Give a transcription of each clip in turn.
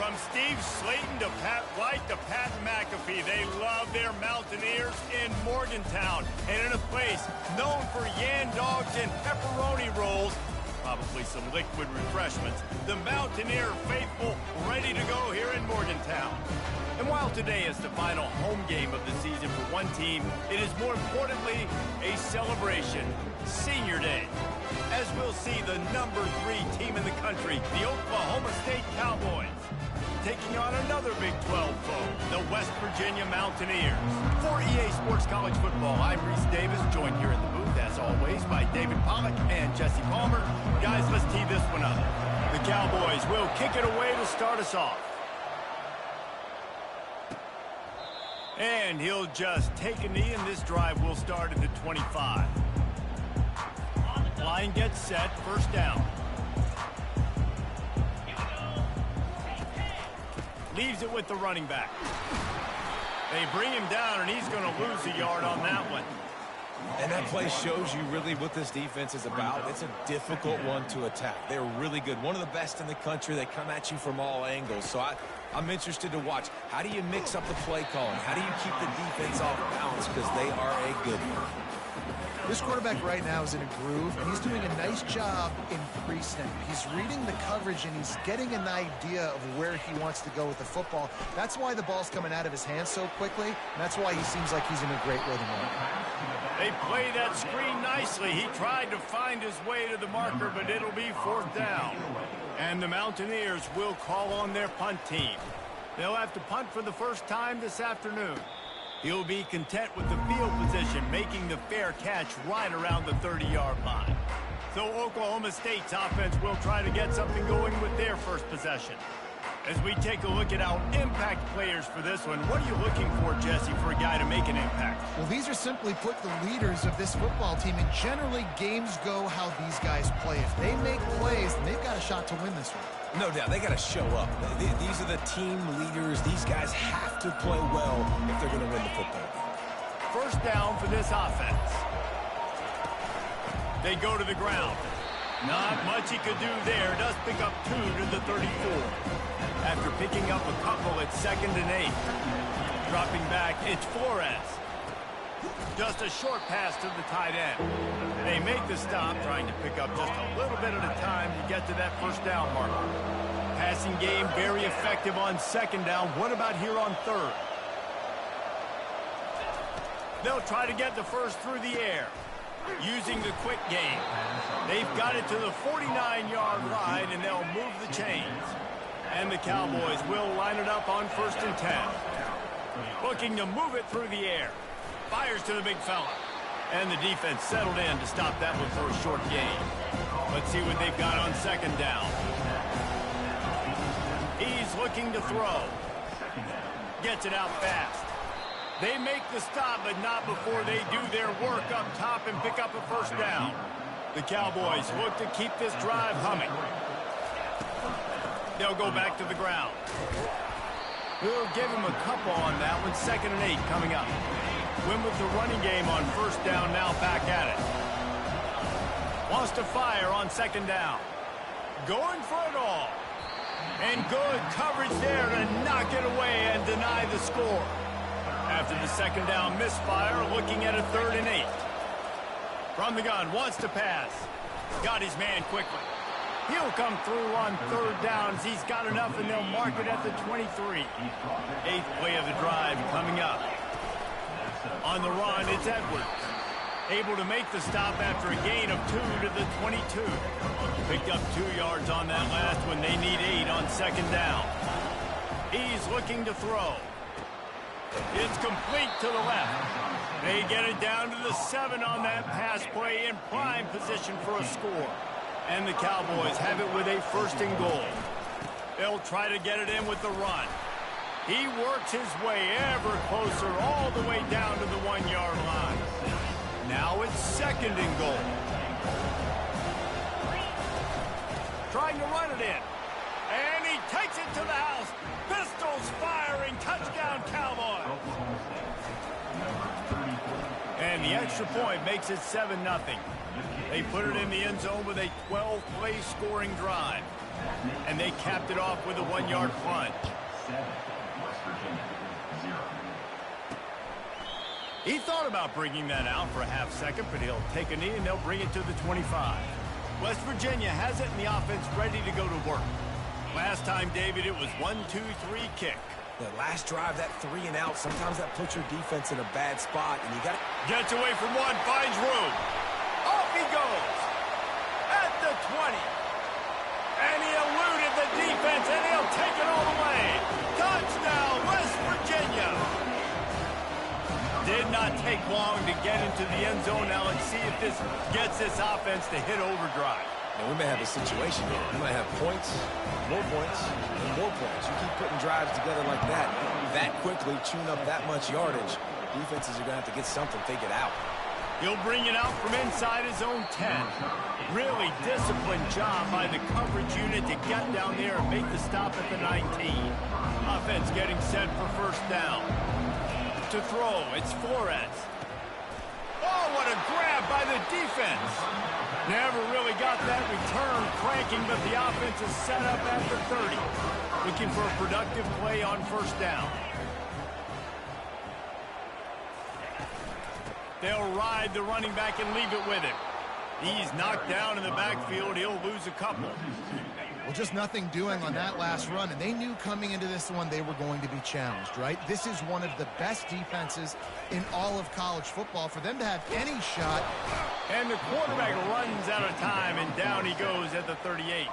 From Steve Slayton to Pat White to Pat McAfee, they love their Mountaineers in Morgantown. And in a place known for yan dogs and pepperoni rolls, probably some liquid refreshments, the Mountaineer faithful ready to go here in Morgantown. And while today is the final home game of the season for one team, it is more importantly a celebration, Senior Day. As we'll see the number 3 team in the country, the Oklahoma State Cowboys, taking on another Big 12 foe, the West Virginia Mountaineers. For EA Sports College Football, I'm Reese Davis, joined here in the booth, as always, by David Pollack and Jesse Palmer. Guys, let's tee this one up. The Cowboys will kick it away to start us off. And he'll just take a knee, and this drive will start at the 25. Line gets set, first down. Leaves it with the running back. They bring him down, and he's going to lose a yard on that one. And that play shows you really what this defense is about. It's a difficult one to attack. They're really good. One of the best in the country. They come at you from all angles. So I'm interested to watch. How do you mix up the play calling? How do you keep the defense off balance? Because they are a good one. This quarterback right now is in a groove, and he's doing a nice job in pre-snap. He's reading the coverage, and he's getting an idea of where he wants to go with the football. That's why the ball's coming out of his hands so quickly, and that's why he seems like he's in a great rhythm. They play that screen nicely. He tried to find his way to the marker, but it'll be fourth down. And the Mountaineers will call on their punt team. They'll have to punt for the first time this afternoon. He'll be content with the field position, making the fair catch right around the 30-yard line. So Oklahoma State's offense will try to get something going with their first possession. As we take a look at our impact players for this one, what are you looking for, Jesse, for a guy to make an impact? Well, these are simply put the leaders of this football team, and generally games go how these guys play. If they make plays, then they've got a shot to win this one. No doubt, they got to show up. These are the team leaders. These guys have to play well if they're going to win the football game. First down for this offense. They go to the ground. Not much he could do there. Does pick up 2 to the 34. After picking up a couple, it's 2nd and 8. Dropping back, it's Flores. Just a short pass to the tight end. They make the stop, trying to pick up just a little bit at a time to get to that first down marker. Passing game very effective on 2nd down. What about here on 3rd? They'll try to get the first through the air, using the quick game. They've got it to the 49-yard line, and they'll move the chains. And the Cowboys will line it up on 1st and 10. Looking to move it through the air. Fires to the big fella. And the defense settled in to stop that one for a short gain. Let's see what they've got on 2nd down. He's looking to throw. Gets it out fast. They make the stop, but not before they do their work up top and pick up a first down. The Cowboys look to keep this drive humming. They'll go back to the ground. We'll give him a couple on that one. 2nd and 8 coming up. Win with the running game on 1st down, now back at it. Wants to fire on 2nd down. Going for it all. And good coverage there to knock it away and deny the score. After the 2nd down misfire, looking at a 3rd and 8. From the gun, wants to pass. Got his man quickly. He'll come through on 3rd downs. He's got enough, and they'll mark it at the 23. 8th play of the drive coming up. On the run, it's Edwards. Able to make the stop after a gain of 2 to the 22. Picked up 2 yards on that last one. They need 8 on 2nd down. He's looking to throw. It's complete to the left. They get it down to the 7 on that pass play in prime position for a score. And the Cowboys have it with a 1st and goal. They'll try to get it in with the run. He works his way ever closer all the way down to the 1-yard line. Now it's 2nd and goal. Trying to run it in. And he takes it to the house. Pistols firing. Touchdown, Cowboys. And the extra point makes it 7-0. They put it in the end zone with a 12-play scoring drive. And they capped it off with a 1-yard plunge. He thought about bringing that out for a half second, but he'll take a knee and they'll bring it to the 25. West Virginia has it in the offense ready to go to work. Last time, David, it was 1-2-3 kick. That last drive, that 3 and out, sometimes that puts your defense in a bad spot, and you got to... Gets away from one, finds room. Off he goes. At the 20. And he eluded the defense, and he'll take it all the way. Touchdown, West Virginia. Did not take long to get into the end zone. Now let's see if this gets this offense to hit overdrive. Now, we may have a situation here. We might have points, and more points. You keep putting drives together like that quickly, chewing up that much yardage, defenses are going to have to get something figured out. He'll bring it out from inside his own 10. Really disciplined job by the coverage unit to get down there and make the stop at the 19. Offense getting set for first down. To throw, it's Flores. Oh, what a grab by the defense. Never really got that return cranking, but the offense is set up at the 30. Looking for a productive play on first down. They'll ride the running back and leave it with him. He's knocked down in the backfield. He'll lose a couple. Well, just nothing doing on that last run, and they knew coming into this one they were going to be challenged, right? This is one of the best defenses in all of college football. For them to have any shot. And the quarterback runs out of time, and down he goes at the 38.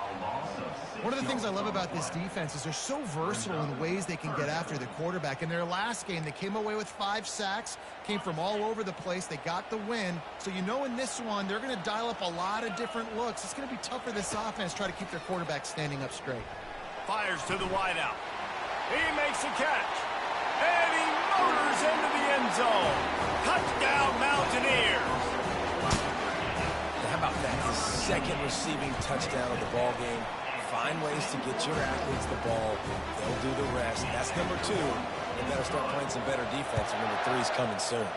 One of the things I love about this defense is they're so versatile in the ways they can get after the quarterback. In their last game, they came away with 5 sacks, came from all over the place. They got the win. So you know in this one, they're going to dial up a lot of different looks. It's going to be tough for this offense to try to keep their quarterback standing up straight. Fires to the wideout. He makes a catch. And he motors into the end zone. Touchdown, Mountaineers. How about that? The second receiving touchdown of the ball game. Find ways to get your athletes the ball. They'll do the rest. That's number 2. They better start playing some better defense, and number 3 is coming soon.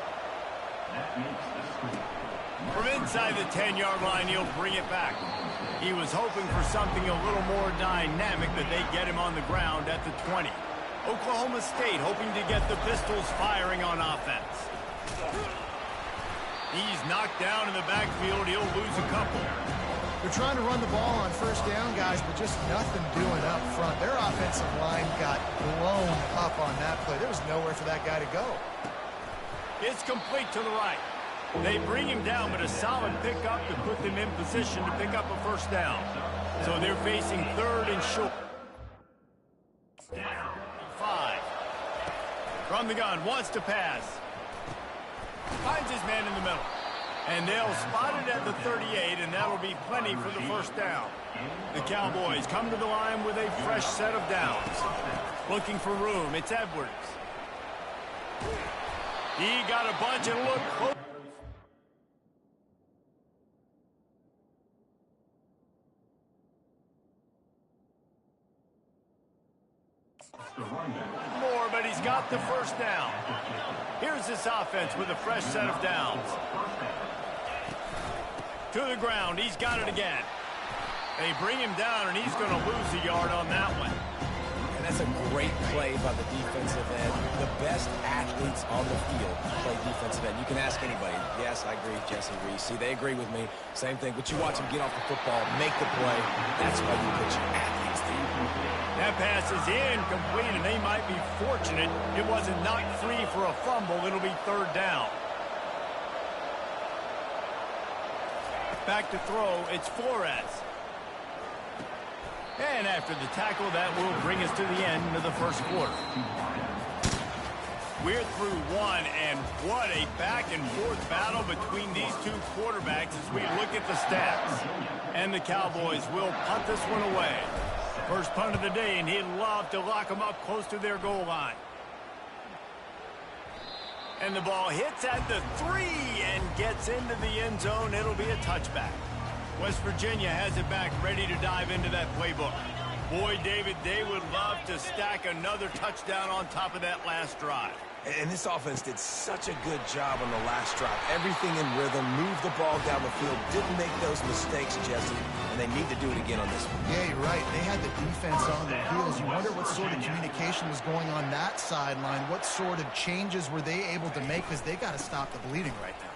From inside the 10-yard line, he'll bring it back. He was hoping for something a little more dynamic, but they get him on the ground at the 20. Oklahoma State hoping to get the Pistols firing on offense. He's knocked down in the backfield. He'll lose a couple. They're trying to run the ball on first down, guys, but just nothing doing up front. Their offensive line got blown up on that play. There was nowhere for that guy to go. It's complete to the right. They bring him down, but a solid pickup to put them in position to pick up a first down. So they're facing 3rd and short. 5. From the gun, wants to pass. Finds his man in the middle. And they'll spot it at the 38, and that'll be plenty for the first down. The Cowboys come to the line with a fresh set of downs. Looking for room, it's Edwards. He got a bunch and looked close. More, but he's got the first down. Here's this offense with a fresh set of downs. To the ground, he's got it again. They bring him down, and he's going to lose a yard on that one. And that's a great play by the defensive end. The best athletes on the field play defensive end. You can ask anybody. Yes, I agree, Jesse Reese. See, they agree with me. Same thing. But you watch them get off the football, make the play. That's why you put your athletes there. That pass is incomplete, and they might be fortunate it wasn't knocked free for a fumble. It'll be 3rd down. Back to throw, it's Flores. And after the tackle, that will bring us to the end of the first quarter. We're through one, and what a back-and-forth battle between these two quarterbacks as we look at the stats. And the Cowboys will punt this one away. First punt of the day, and he'd love to lock them up close to their goal line. And the ball hits at the 3 and gets into the end zone. It'll be a touchback. West Virginia has it back, ready to dive into that playbook. Boy, David, they would love to stack another touchdown on top of that last drive. And this offense did such a good job on the last drive. Everything in rhythm, moved the ball down the field, didn't make those mistakes, Jesse, and they need to do it again on this one. Yeah, you're right. They had the defense on their heels. You wonder what sort of communication was going on that sideline. What sort of changes were they able to make, because they got to stop the bleeding right now.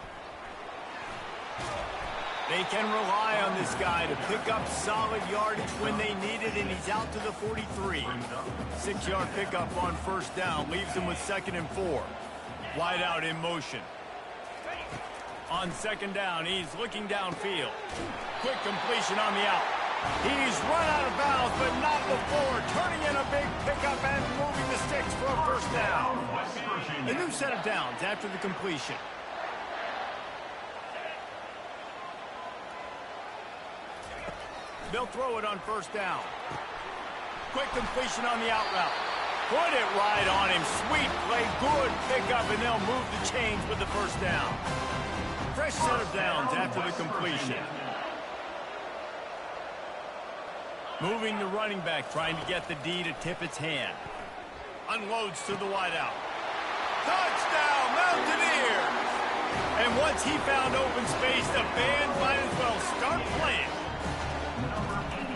They can rely on this guy to pick up solid yardage when they need it, and he's out to the 43. 6-yard pickup on first down leaves him with 2nd and 4. Wide out in motion. On 2nd down, he's looking downfield. Quick completion on the out. He's run out of bounds, but not before turning in a big pickup and moving the sticks for a first down. A new set of downs after the completion. They'll throw it on first down. Quick completion on the out route. Put it right on him. Sweet play, good pickup, and they'll move the chains with the first down. Fresh set of downs after the completion. Moving the running back, trying to get the D to tip its hand. Unloads to the wideout. Touchdown, Mountaineers! And once he found open space, the band might as well start playing.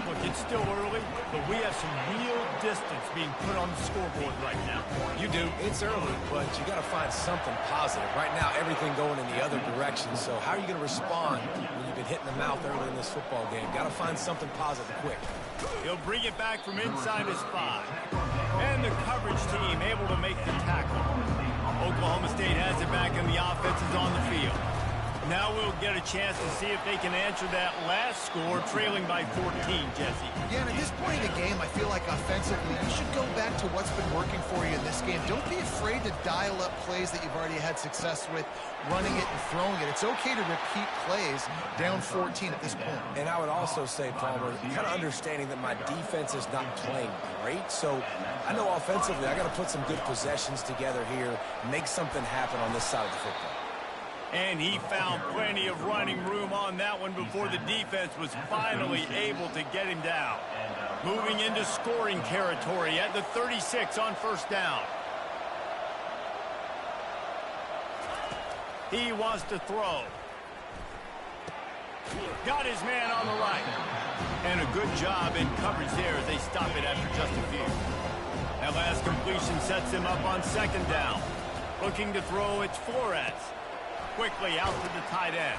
Look, it's still early, but we have some real distance being put on the scoreboard right now. You do. It's early, but you got to find something positive. Right now, everything going in the other direction. So how are you going to respond when you've been hitting the mouth early in this football game? Got to find something positive quick. He'll bring it back from inside his 5. And the coverage team able to make the tackle. Oklahoma State has it back, and the offense is on the field. Now we'll get a chance to see if they can answer that last score, trailing by 14, Jesse. Yeah, and at this point in the game, I feel like offensively, you should go back to what's been working for you in this game. Don't be afraid to dial up plays that you've already had success with, running it and throwing it. It's okay to repeat plays down 14 at this point. And I would also say, Palmer, kind of understanding that my defense is not playing great, so I know offensively I got to put some good possessions together here, make something happen on this side of the football. And he found plenty of running room on that one before the defense was finally able to get him down. Moving into scoring territory at the 36 on first down. He wants to throw. Got his man on the right. And a good job in coverage there as they stop it after just a few. That last completion sets him up on 2nd down. Looking to throw, it's Flores. Quickly out to the tight end.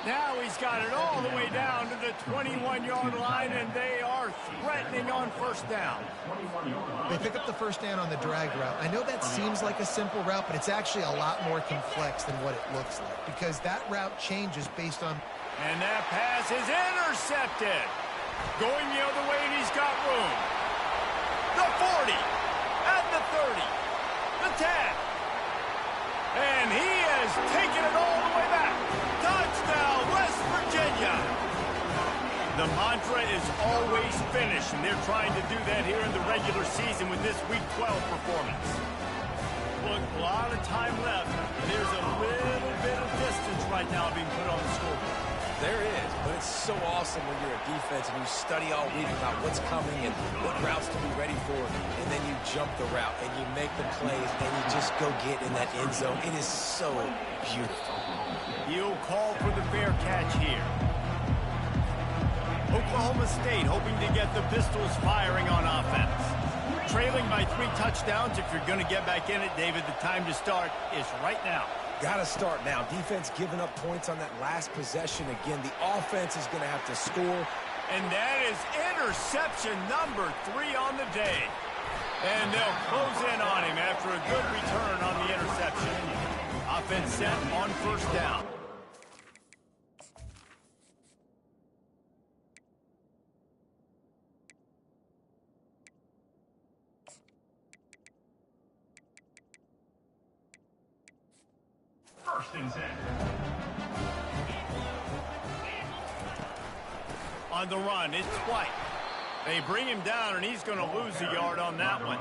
Now he's got it all the way down to the 21-yard line, and they are threatening on first down. They pick up the first down on the drag route. I know that seems like a simple route, but it's actually a lot more complex than what it looks like, because that route changes based on... And that pass is intercepted. Going the other way, and he's got room. The 40, at the 30, the 10. And he has taken it all the way back. Touchdown, West Virginia. The mantra is always finish, and they're trying to do that here in the regular season with this Week 12 performance. Look, a lot of time left. There's a little bit of distance right now being put on the scoreboard. There is, but it's so awesome when you're a defense and you study all week about what's coming and what routes to be ready for, and then you jump the route and you make the plays and you just go get in that end zone. It is so beautiful. He'll call for the fair catch here. Oklahoma State hoping to get the pistols firing on offense. Trailing by 3 touchdowns. If you're going to get back in it, David, the time to start is right now. Got to start now. Defense giving up points on that last possession. Again, the offense is going to have to score. And that is interception number 3 on the day. And they'll close in on him after a good return on the interception. Offense set on first down. First and 10. On the run, it's White. They bring him down, and he's going to lose a yard on that one.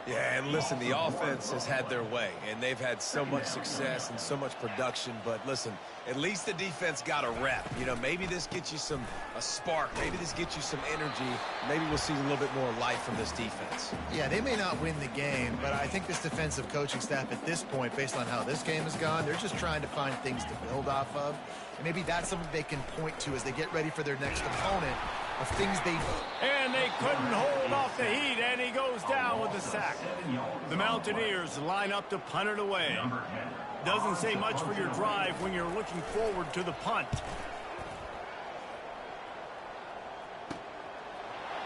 Yeah, and listen, the offense has had their way, and they've had so much success and so much production. But listen, at least the defense got a rep. You know, maybe this gets you a spark. Maybe this gets you some energy. Maybe we'll see a little bit more life from this defense. Yeah, they may not win the game, but I think this defensive coaching staff at this point, based on how this game has gone, they're just trying to find things to build off of. And maybe that's something they can point to as they get ready for their next opponent. Of things they and they couldn't hold off the heat, and he goes down with the sack. The Mountaineers line up to punt it away. Doesn't say much for your drive when you're looking forward to the punt.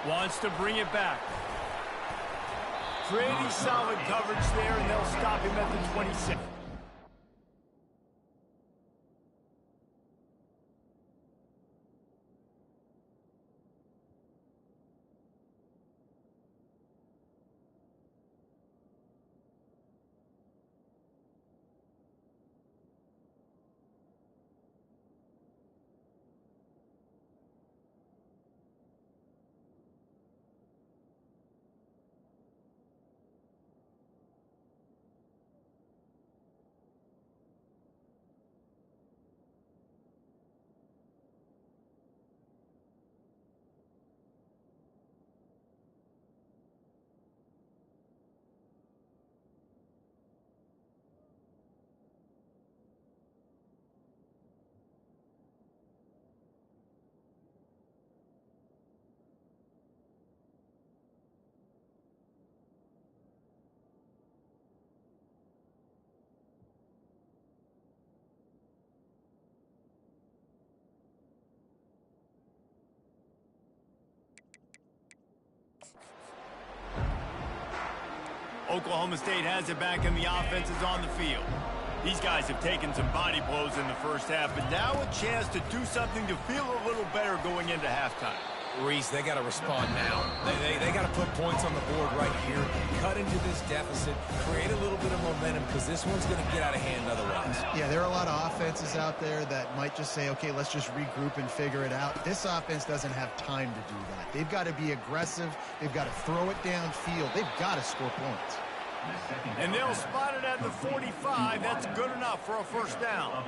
Wants to bring it back. Pretty solid coverage there, and they'll stop him at the 26. Oklahoma State has it back, and the offense is on the field. These guys have taken some body blows in the first half, but now a chance to do something to feel a little better going into halftime. Reese, they got to respond now. They got to put points on the board right here, cut into this deficit, create a little bit of momentum, because this one's going to get out of hand otherwise. Yeah, there are a lot of offenses out there that might just say, okay, let's just regroup and figure it out. This offense doesn't have time to do that. They've got to be aggressive. They've got to throw it downfield. They've got to score points. And they'll spot it at the 45. That's good enough for a first down.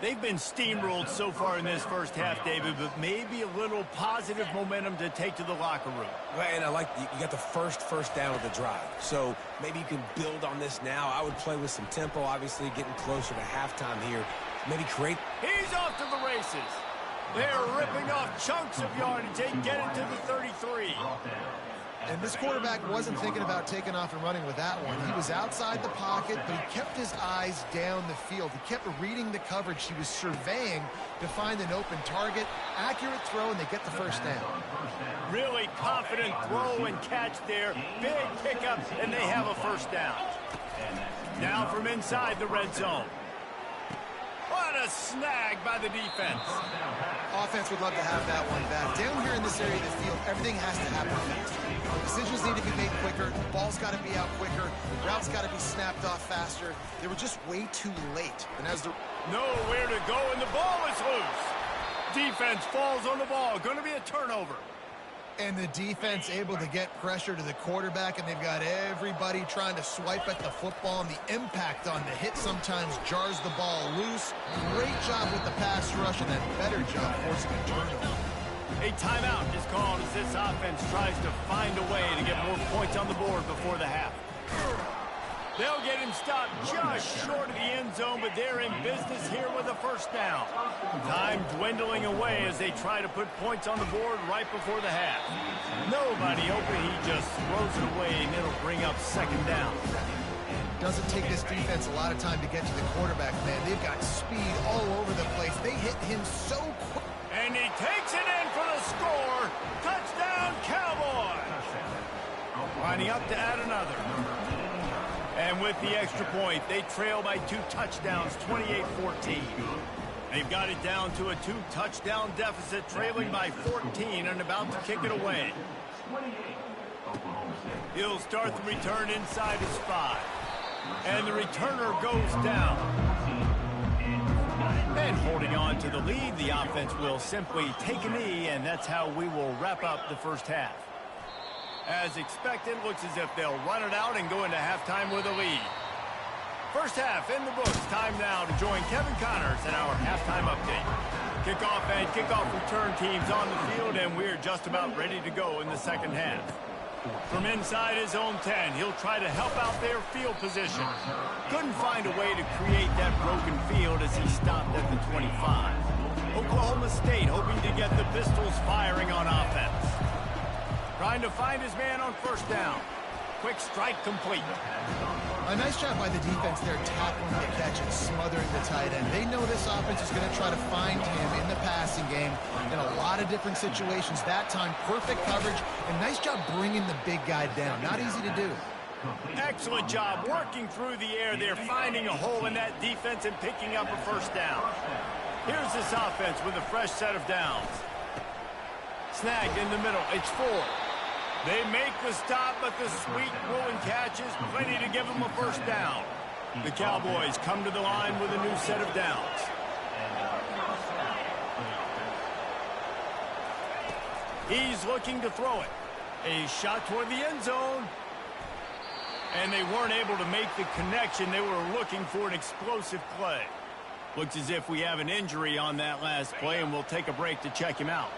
They've been steamrolled so far in this first half, David, but maybe a little positive momentum to take to the locker room. Well, and I like you got the first down of the drive. So maybe you can build on this now. I would play with some tempo, obviously getting closer to halftime here. Maybe create. He's off to the races. They're ripping off chunks of yardage. They get it to the 33. And this quarterback wasn't thinking about taking off and running with that one. He was outside the pocket, but he kept his eyes down the field. He kept reading the coverage. He was surveying to find an open target. Accurate throw, and they get the first down. Really confident throw and catch there. Big pickup, and they have a first down. Now from inside the red zone. What a snag by the defense. Offense would love to have that one back. Down here in this area of the field, everything has to happen fast. Decisions need to be made quicker. The ball's got to be out quicker. The routes got to be snapped off faster. They were just way too late. And as the nowhere to go, and the ball is loose. Defense falls on the ball. Going to be a turnover. And the defense able to get pressure to the quarterback, and they've got everybody trying to swipe at the football, and the impact on the hit sometimes jars the ball loose. Great job with the pass rush, and then better job forcing a turnover. A timeout is called as this offense tries to find a way to get more points on the board before the half. They'll get him stopped just short of the end zone, but they're in business here with a first down. Time dwindling away as they try to put points on the board right before the half. Nobody open. He just throws it away, and it'll bring up second down. Doesn't take this defense a lot of time to get to the quarterback, man. They've got speed all over the place. They hit him so quick. And he takes it in for the score. Touchdown, Cowboys. Lining up to add another. And with the extra point, they trail by 2 touchdowns, 28-14. They've got it down to a 2-touchdown deficit, trailing by 14 and about to kick it away. He'll start the return inside his 5. And the returner goes down. And holding on to the lead, the offense will simply take a knee, and that's how we will wrap up the first half. As expected, looks as if they'll run it out and go into halftime with a lead. First half in the books. Time now to join Kevin Connors in our halftime update. Kickoff and kickoff return teams on the field, and we're just about ready to go in the second half. From inside his own 10, he'll try to help out their field position. Couldn't find a way to create that broken field as he stopped at the 25. Oklahoma State hoping to get the Pistols firing on offense. Trying to find his man on first down. Quick strike complete. A nice job by the defense there, tackling the catch and smothering the tight end. They know this offense is going to try to find him in the passing game in a lot of different situations. That time, perfect coverage, and nice job bringing the big guy down. Not easy to do. Excellent job working through the air there, finding a hole in that defense and picking up a first down. Here's this offense with a fresh set of downs. Snagged in the middle. It's 4. They make the stop, but the sweet rolling catch is plenty to give them a first down. The Cowboys come to the line with a new set of downs. He's looking to throw it. A shot toward the end zone. And they weren't able to make the connection. They were looking for an explosive play. Looks as if we have an injury on that last play, and we'll take a break to check him out.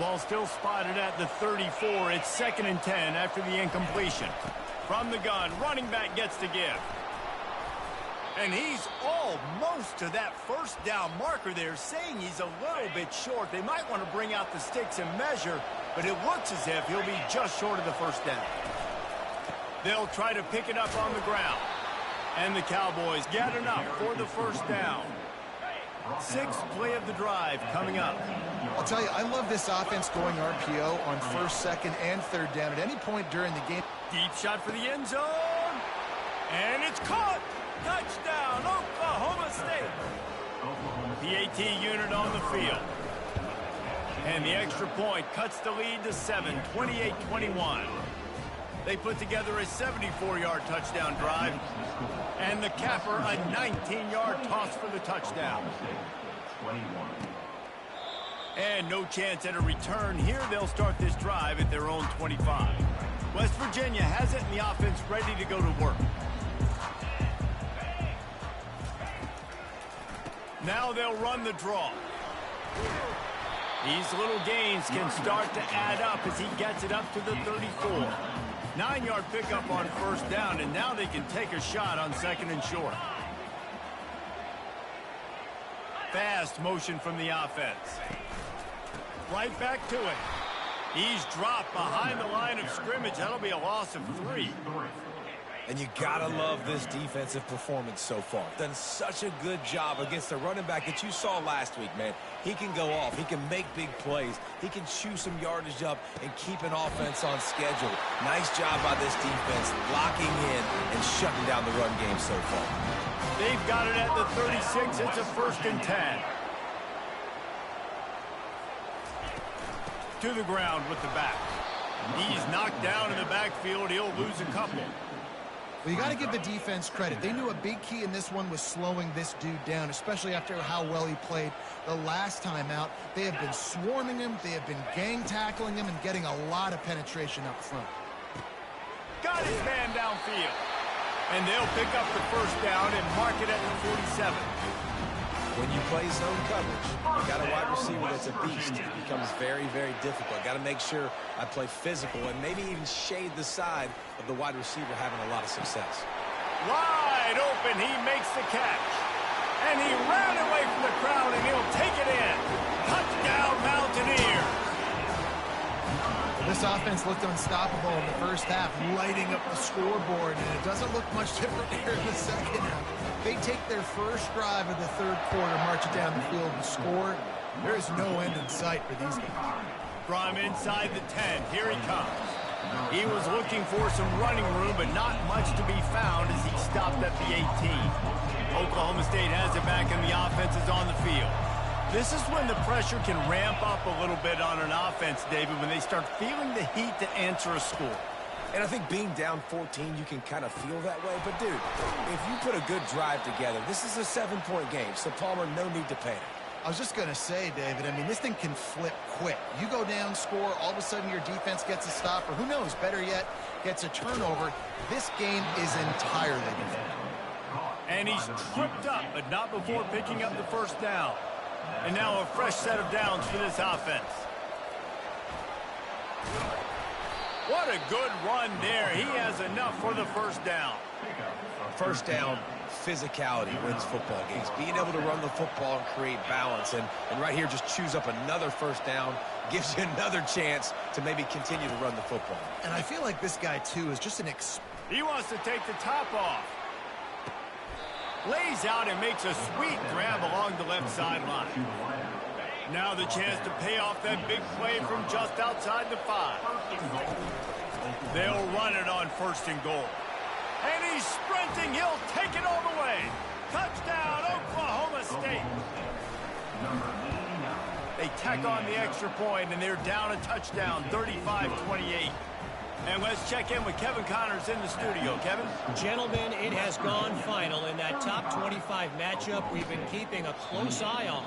Ball still spotted at the 34. It's 2nd and 10 after the incompletion. From the gun, running back gets to give. And he's almost to that first down marker there, saying he's a little bit short. They might want to bring out the sticks and measure, but it looks as if he'll be just short of the first down. They'll try to pick it up on the ground. And the Cowboys get enough for the first down. 6th play of the drive coming up. I'll tell you, I love this offense going RPO on 1st, 2nd, and 3rd down at any point during the game. Deep shot for the end zone. And it's caught. Touchdown, Oklahoma State. PAT unit on the field. And the extra point cuts the lead to 7, 28-21. They put together a 74-yard touchdown drive. And the capper, a 19-yard toss for the touchdown. And no chance at a return here. They'll start this drive at their own 25. West Virginia has it, and the offense ready to go to work. Now they'll run the draw. These little gains can start to add up as he gets it up to the 34. 9-yard pickup on first down, and now they can take a shot on 2nd and short. Fast motion from the offense. Right back to it. He's dropped behind the line of scrimmage. That'll be a loss of 3. And you gotta love this defensive performance so far. Done such a good job against the running back that you saw last week, man. He can go off. He can make big plays. He can chew some yardage up and keep an offense on schedule. Nice job by this defense locking in and shutting down the run game so far. They've got it at the 36. It's a 1st and 10. To the ground with the back. He's knocked down in the backfield. He'll lose a couple. Well, you got to give the defense credit. They knew a big key in this one was slowing this dude down, especially after how well he played the last time out. They have been swarming him. They have been gang tackling him and getting a lot of penetration up front. Got his man downfield. And they'll pick up the first down and mark it at the 47. When you play zone coverage, you got a wide receiver that's a beast. It becomes very, very difficult. Got to make sure I play physical and maybe even shade the side of the wide receiver having a lot of success. Wide open, he makes the catch. And he ran away from the crowd, and he'll take it in. Touchdown, Mountaineers. This offense looked unstoppable in the first half, lighting up the scoreboard, and it doesn't look much different here in the second half. They take their first drive of the 3rd quarter, march it down the field and score. There is no end in sight for these guys. From inside the 10, here he comes. He was looking for some running room, but not much to be found as he stopped at the 18. Oklahoma State has it back, and the offense is on the field. This is when the pressure can ramp up a little bit on an offense, David, when they start feeling the heat to answer a score. And I think being down 14, you can kind of feel that way. But, dude, if you put a good drive together, this is a 7-point game, so Palmer, no need to panic. I was just going to say, David, I mean, this thing can flip quick. You go down, score, all of a sudden your defense gets a stop, or who knows, better yet, gets a turnover. This game is entirely different. And he's tripped up, but not before picking up the first down. And now a fresh set of downs for this offense. What a good run there. He has enough for the first down. First down, physicality wins football games. Being able to run the football and create balance. And right here, just choose up another first down, gives you another chance to maybe continue to run the football. And I feel like this guy, too, is just an He wants to take the top off. Lays out and makes a sweet grab along the left sideline. Now the chance to pay off that big play from just outside the 5. They'll run it on 1st and goal. And he's sprinting. He'll take it all the way. Touchdown, Oklahoma State. They tack on the extra point, and they're down a touchdown, 35-28. And let's check in with Kevin Connors in the studio. Kevin? Gentlemen, it has gone final in that top 25 matchup we've been keeping a close eye on.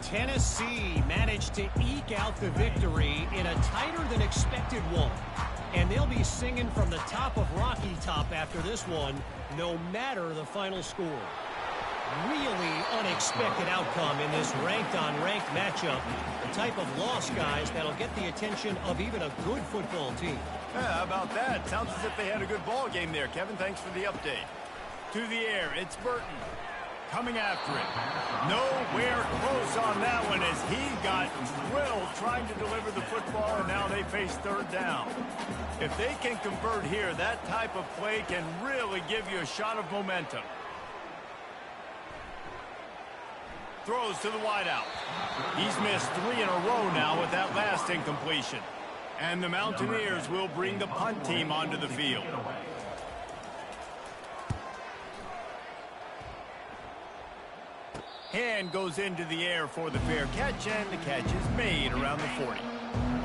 Tennessee managed to eke out the victory in a tighter than expected one. And they'll be singing from the top of Rocky Top after this one, no matter the final score. Really unexpected outcome in this ranked-on-ranked matchup. The type of loss, guys, that'll get the attention of even a good football team. Yeah, how about that? Sounds as if they had a good ball game there, Kevin. Thanks for the update. To the air, it's Burton. Coming after it. Nowhere close on that one as he got drilled trying to deliver the football, and now they face 3rd down. If they can convert here, that type of play can really give you a shot of momentum. Throws to the wideout. He's missed 3 in a row now with that last incompletion. And the Mountaineers will bring the punt team onto the field. Hand goes into the air for the fair catch, and the catch is made around the 40.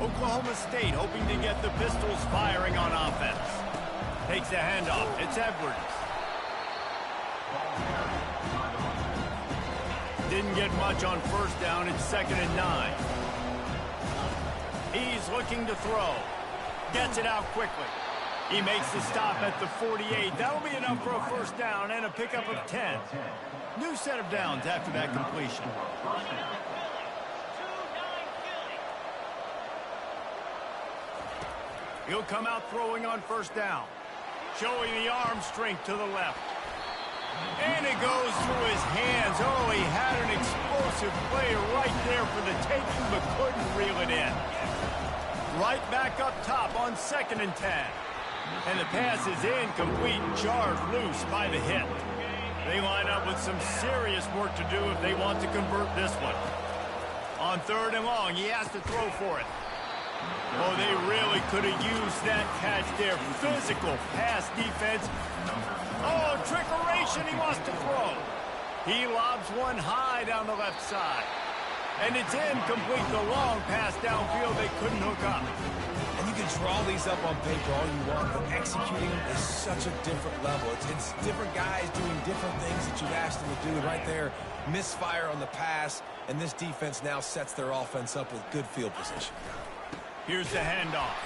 Oklahoma State hoping to get the Pistols firing on offense. Takes the handoff. It's Edwards. Didn't get much on 1st down. It's 2nd and 9. He's looking to throw. Gets it out quickly. He makes the stop at the 48. That'll be enough for a 1st down and a pickup of 10. New set of downs after that completion. He'll come out throwing on 1st down. Showing the arm strength to the left. And it goes through his hands. Oh, he had an explosive play right there for the taking, but couldn't reel it in. Right back up top on 2nd and 10. And the pass is incomplete, jarred loose by the hit. They line up with some serious work to do if they want to convert this one. On 3rd and long, he has to throw for it. Oh, they really could have used that catch there. Physical pass defense. Oh, trickeration, he wants to throw. He lobs one high down the left side. And it's incomplete. The long pass downfield, they couldn't hook up. And you can draw these up on paper all you want, but executing them is such a different level. It's different guys doing different things that you've asked them to do. And right there, misfire on the pass, and this defense now sets their offense up with good field position. Here's the handoff.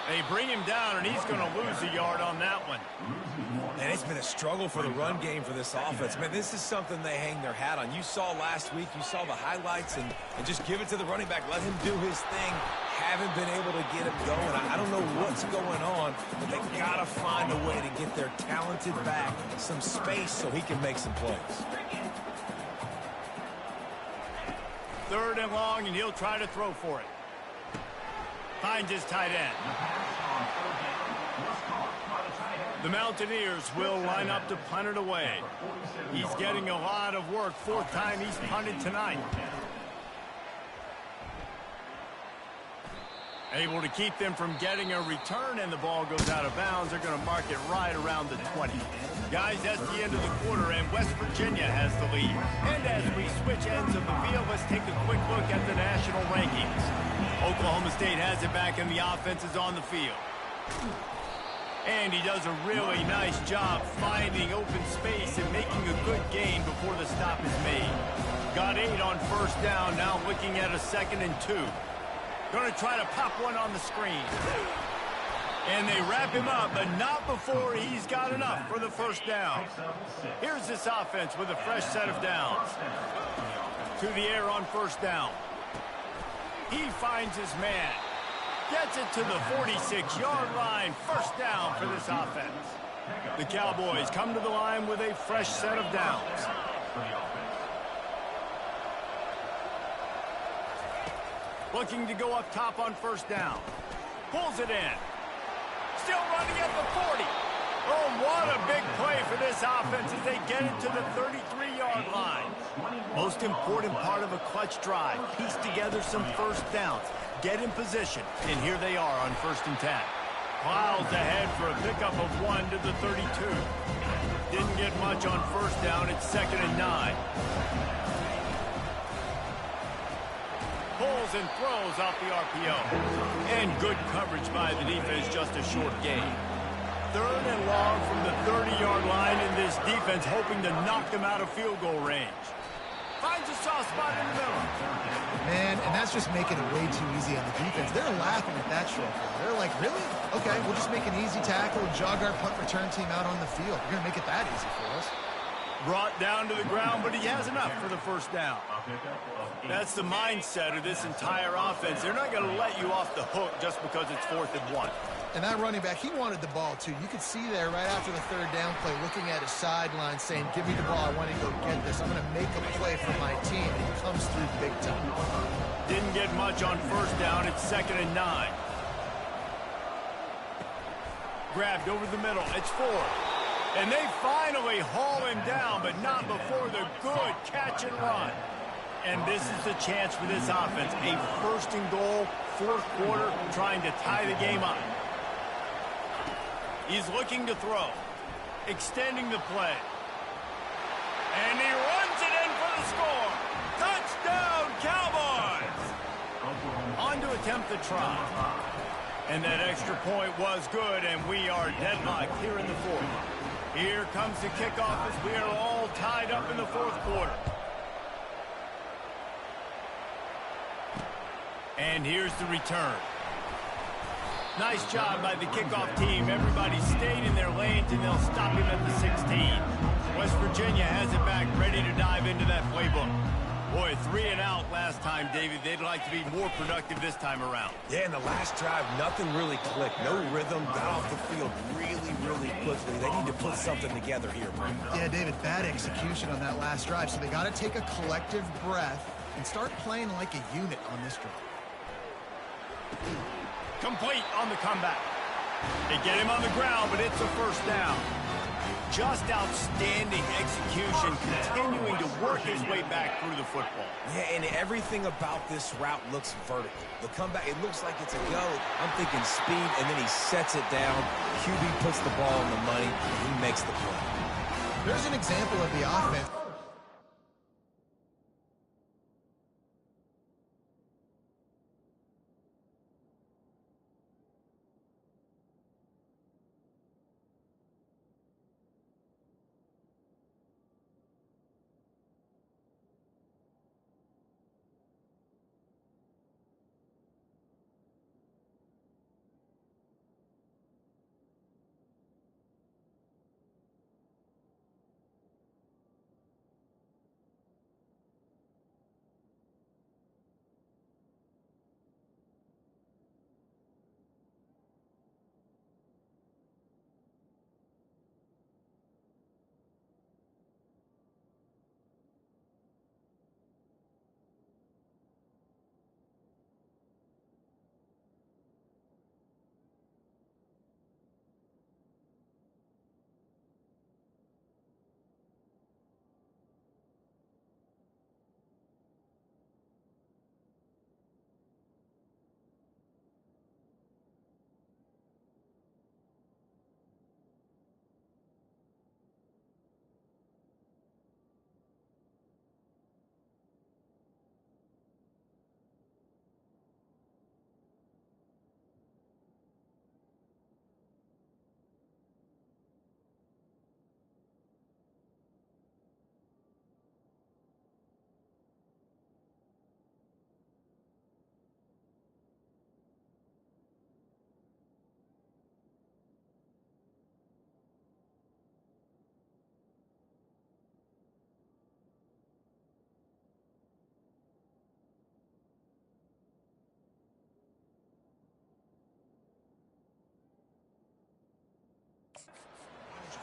They bring him down, and he's going to lose a yard on that one. And it's been a struggle for the run game for this offense. Man, this is something they hang their hat on. You saw last week, you saw the highlights, and just give it to the running back. Let him do his thing. Haven't been able to get him going. I don't know what's going on, but they got to find a way to get their talented back some space so he can make some plays. 3rd and long, and he'll try to throw for it. Finds his tight end. The Mountaineers will line up to punt it away. He's getting a lot of work. 4th time he's punted tonight. Able to keep them from getting a return, and the ball goes out of bounds. They're going to mark it right around the 20. Guys, that's the end of the quarter, and West Virginia has the lead. And as we switch ends of the field, let's take a quick look at the national rankings. Oklahoma State has it back, and the offense is on the field. And he does a really nice job finding open space and making a good gain before the stop is made. Got 8 on first down, now looking at a 2nd and 2. Going to try to pop one on the screen. And they wrap him up, but not before he's got enough for the first down. Here's this offense with a fresh set of downs. To the air on first down. He finds his man. Gets it to the 46-yard line. First down for this offense. The Cowboys come to the line with a fresh set of downs. Looking to go up top on first down. Pulls it in. Still running at the 40. Oh, what a big play for this offense as they get it to the 33-yard line. Most important part of a clutch drive. Piece together some first downs. Get in position. And here they are on 1st and 10. Plows ahead for a pickup of 1 to the 32. Didn't get much on first down. It's 2nd and 9. Pulls and throws out the RPO. And good coverage by the defense, just a short gain. 3rd and long from the 30-yard line, and this defense hoping to knock them out of field goal range. Finds a soft spot in the middle. Man, and that's just making it way too easy on the defense. They're laughing at that short play. They're like, really? Okay, we'll just make an easy tackle and jog our punt return team out on the field. We're going to make it that easy for us. Brought down to the ground, but he has enough for the first down. That's the mindset of this entire offense. They're not going to let you off the hook just because it's 4th and 1. And that running back, he wanted the ball, too. You could see there right after the 3rd down play, looking at his sideline, saying, give me the ball. I want to go get this. I'm going to make a play for my team. And he comes through big time. Didn't get much on first down. It's 2nd and 9. Grabbed over the middle. It's 4th. And they finally haul him down, but not before the good catch and run. And this is the chance for this offense. A 1st and goal, 4th quarter, trying to tie the game up. He's looking to throw. Extending the play. And he runs it in for the score. Touchdown, Cowboys! On to attempt the try. And that extra point was good, and we are deadlocked here in the 4th. Here comes the kickoff as we are all tied up in the 4th quarter. And here's the return. Nice job by the kickoff team. Everybody stayed in their lanes, and they'll stop him at the 16. West Virginia has it back, ready to dive into that playbook. Boy, 3 and out last time, David. They'd like to be more productive this time around. Yeah, in the last drive, nothing really clicked. No rhythm, got off the field really quickly. They need to put something together here, Brent. Yeah, David, bad execution on that last drive. So they got to take a collective breath and start playing like a unit on this drive. Complete on the comeback. They get him on the ground, but it's a first down. Just outstanding execution, continuing to work his way back through the football. Yeah, and everything about this route looks vertical. The comeback, it looks like it's a go. I'm thinking speed, and then he sets it down. QB puts the ball on the money, and he makes the play. There's an example of the offense.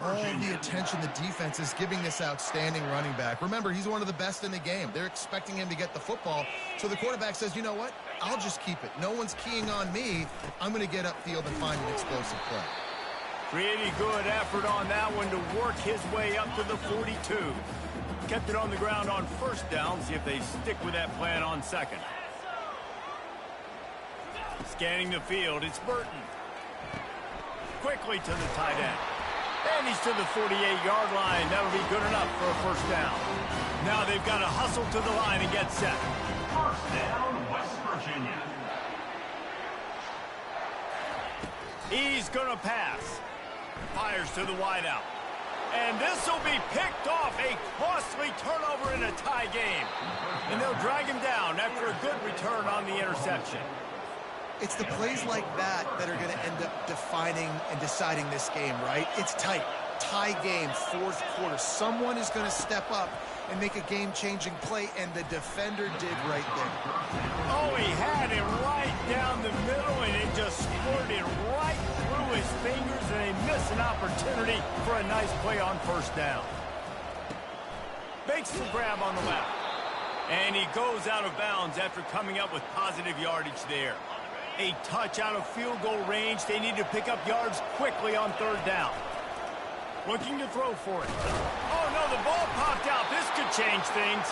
All the attention the defense is giving this outstanding running back. Remember, he's one of the best in the game. They're expecting him to get the football. So the quarterback says, you know what? I'll just keep it. No one's keying on me. I'm going to get upfield and find an explosive play. Pretty good effort on that one to work his way up to the 42. Kept it on the ground on first down. See if they stick with that plan on second. Scanning the field, it's Burton. Quickly to the tight end. And he's to the 48-yard line. That'll be good enough for a first down. Now they've got to hustle to the line and get set. First down, West Virginia. He's going to pass. Fires to the wideout. And this will be picked off. A costly turnover in a tie game. And they'll drag him down after a good return on the interception. It's the plays like that that are going to end up defining and deciding this game, right? It's tight. Tie game, fourth quarter. Someone is going to step up and make a game-changing play, and the defender did right there. Oh, he had it right down the middle, and it just squirted right through his fingers, and they miss an opportunity for a nice play on first down. Makes the grab on the left. And he goes out of bounds after coming up with positive yardage there. A touch out of field goal range. They need to pick up yards quickly on third down. Looking to throw for it. Oh, no, the ball popped out. This could change things.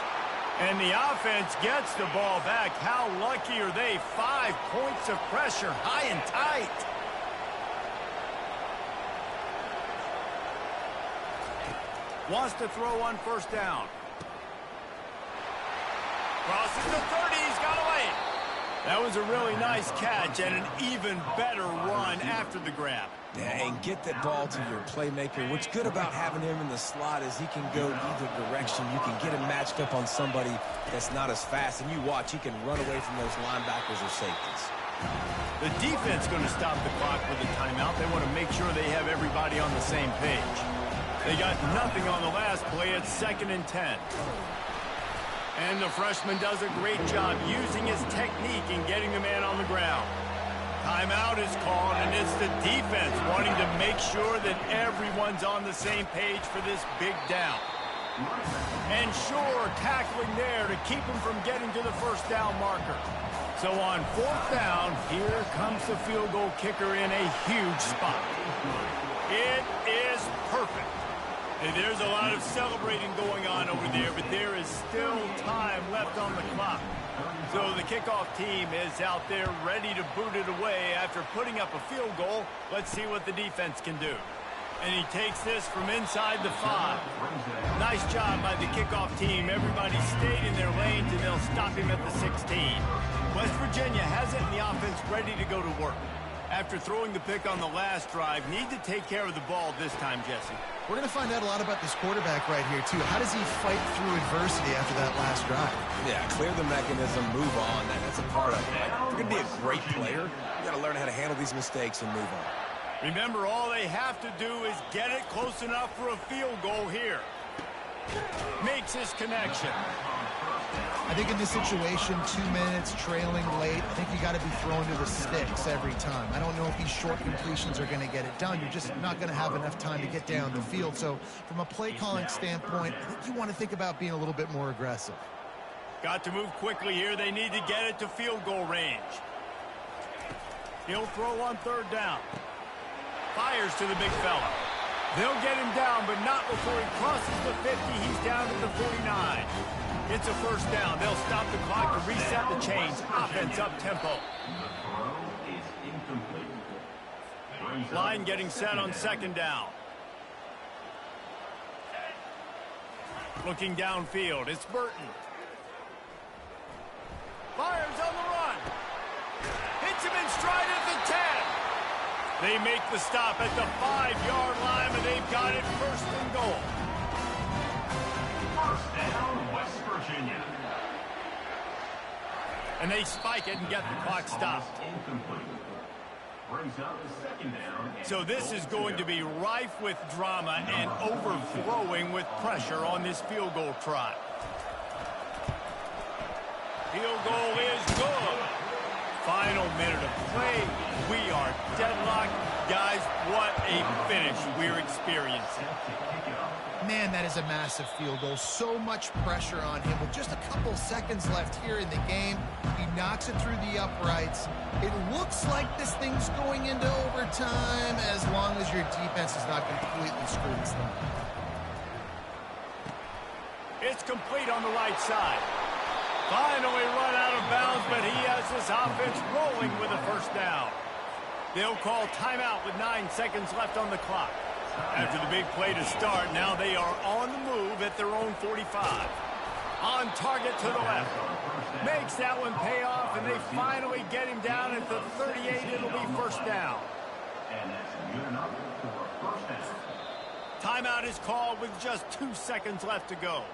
And the offense gets the ball back. How lucky are they? 5 points of pressure, high and tight. Wants to throw on first down. Crosses the 30. He's got away. That was a really nice catch and an even better run after the grab. Yeah, and get that ball to your playmaker. What's good about having him in the slot is he can go either direction. You can get him matched up on somebody that's not as fast, and you watch, he can run away from those linebackers or safeties. The defense going to stop the clock with a timeout. They want to make sure they have everybody on the same page. They got nothing on the last play. It's 2nd and 10. And the freshman does a great job using his technique and getting the man on the ground. Timeout is called, and it's the defense wanting to make sure that everyone's on the same page for this big down. And sure, tackling there to keep him from getting to the first down marker. So on fourth down, here comes the field goal kicker in a huge spot. It is perfect. And there's a lot of celebrating going on over there, but there is still time left on the clock. So the kickoff team is out there ready to boot it away after putting up a field goal. Let's see what the defense can do. And he takes this from inside the 5. Nice job by the kickoff team. Everybody stayed in their lanes, and they'll stop him at the 16. West Virginia has it in the offense ready to go to work. After throwing the pick on the last drive, need to take care of the ball this time, Jesse. We're going to find out a lot about this quarterback right here, too. How does he fight through adversity after that last drive? Yeah, clear the mechanism, move on. That's a part of it. If you're going to be a great player, you got to learn how to handle these mistakes and move on. Remember, all they have to do is get it close enough for a field goal here. Makes his connection. I think in this situation, 2 minutes, trailing late, I think you got to be throwing to the sticks every time. I don't know if these short completions are going to get it done. You're just not going to have enough time to get down the field. So from a play calling standpoint, I think you want to think about being a little bit more aggressive. Got to move quickly here. They need to get it to field goal range. He'll throw on third down. Fires to the big fella. They'll get him down, but not before he crosses the 50. He's down to the 49. It's a first down. They'll stop the clock to reset the chains. Offense up tempo. Line getting set on second down. Looking downfield. It's Burton. Fires on the run. Hits him in stride at the 10. They make the stop at the 5-yard line, and they've got it first and goal. First down, West Virginia. And they spike it and get the clock stopped. Brings up the second down. So this is going to be rife with drama and overflowing with pressure on this field goal try. Field goal is good. Final minute of play. We are deadlocked. Guys, what a finish we're experiencing. Man, that is a massive field goal. So much pressure on him. With just a couple seconds left here in the game, he knocks it through the uprights. It looks like this thing's going into overtime as long as your defense is not completely screwed this thing. It's complete on the right side. Finally run out of bounds, but he has this offense rolling with a first down. They'll call timeout with 9 seconds left on the clock. After the big play to start, now they are on the move at their own 45. On target to the left. Makes that one pay off, and they finally get him down at the 38. It'll be first down. And that's good enough for a first down. Timeout is called with just 2 seconds left to go.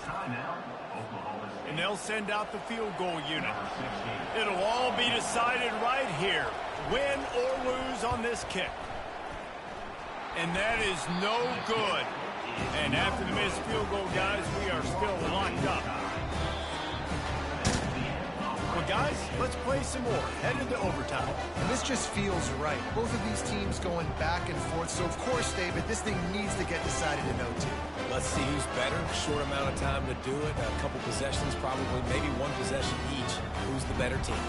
Timeout, Oklahoma State. And they'll send out the field goal unit. It'll all be decided right here. Win or lose on this kick. And that is no good. And after the missed field goal, guys, we are still locked up. Well, guys, let's play some more. Head into overtime. And this just feels right. Both of these teams going back and forth. So, of course, David, this thing needs to get decided in OT. Let's see who's better. Short amount of time to do it. A couple possessions, probably maybe one possession each. Who's the better team?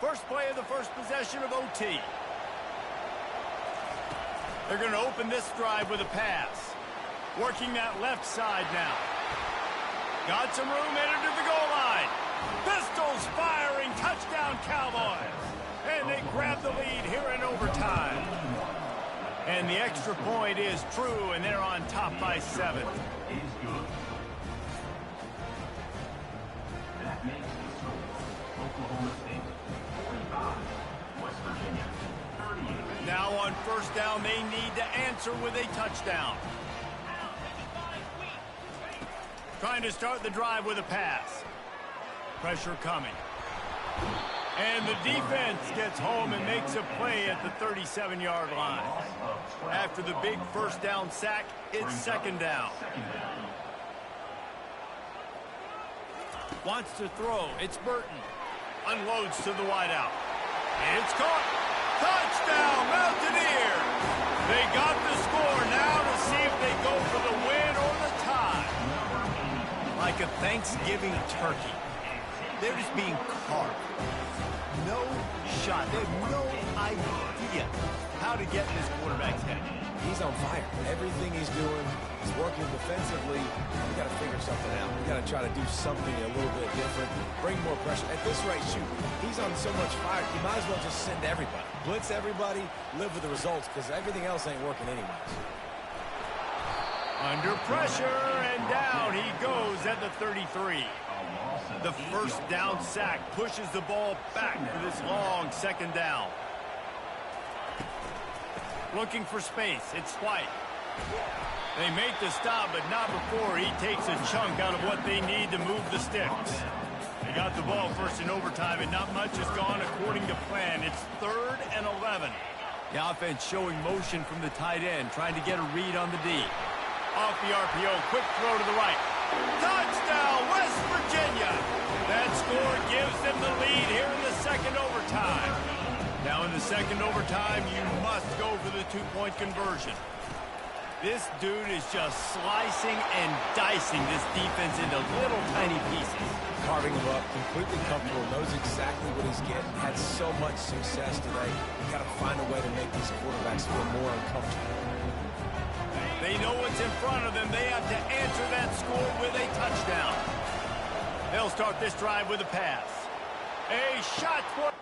First play of the first possession of OT. They're going to open this drive with a pass. Working that left side now. Got some room, entered to the goal line. Pistols firing, touchdown Cowboys. And they grab the lead here in overtime. And the extra point is true, and they're on top by 7. Is good. That makes the score. Oklahoma State 45, West Virginia 38. Now on first down, they need to answer with a touchdown. Trying to start the drive with a pass. Pressure coming. And the defense gets home and makes a play at the 37-yard line. After the big first down sack, it's second down. Wants to throw. It's Burton. Unloads to the wideout. It's caught. Touchdown, Mountaineers! They got the score. Now to see if they go for the win or the tie. Like a Thanksgiving turkey. They're just being carved. No shot. They have no idea how to get in this quarterback's head. He's on fire. Everything he's doing is working defensively. We got to figure something out. We got to try to do something a little bit different. Bring more pressure. At this rate, shoot, he's on so much fire. You might as well just send everybody. Blitz everybody, live with the results, because everything else ain't working anyways. Under pressure, and down he goes at the 33. The first down sack pushes the ball back for this long second down. Looking for space. It's White. They make the stop, but not before he takes a chunk out of what they need to move the sticks. They got the ball first in overtime, and not much has gone according to plan. It's 3rd and 11. The offense showing motion from the tight end, trying to get a read on the D. Off the RPO, quick throw to the right. Touchdown, West Virginia! That score gives them the lead here in the second overtime. Now in the second overtime, you must go for the 2-point conversion. This dude is just slicing and dicing this defense into little tiny pieces. Carving him up, completely comfortable, knows exactly what he's getting, had so much success today. You got to find a way to make these quarterbacks feel more uncomfortable. They know what's in front of them. They have to answer that score with a touchdown. They'll start this drive with a pass. A shot for...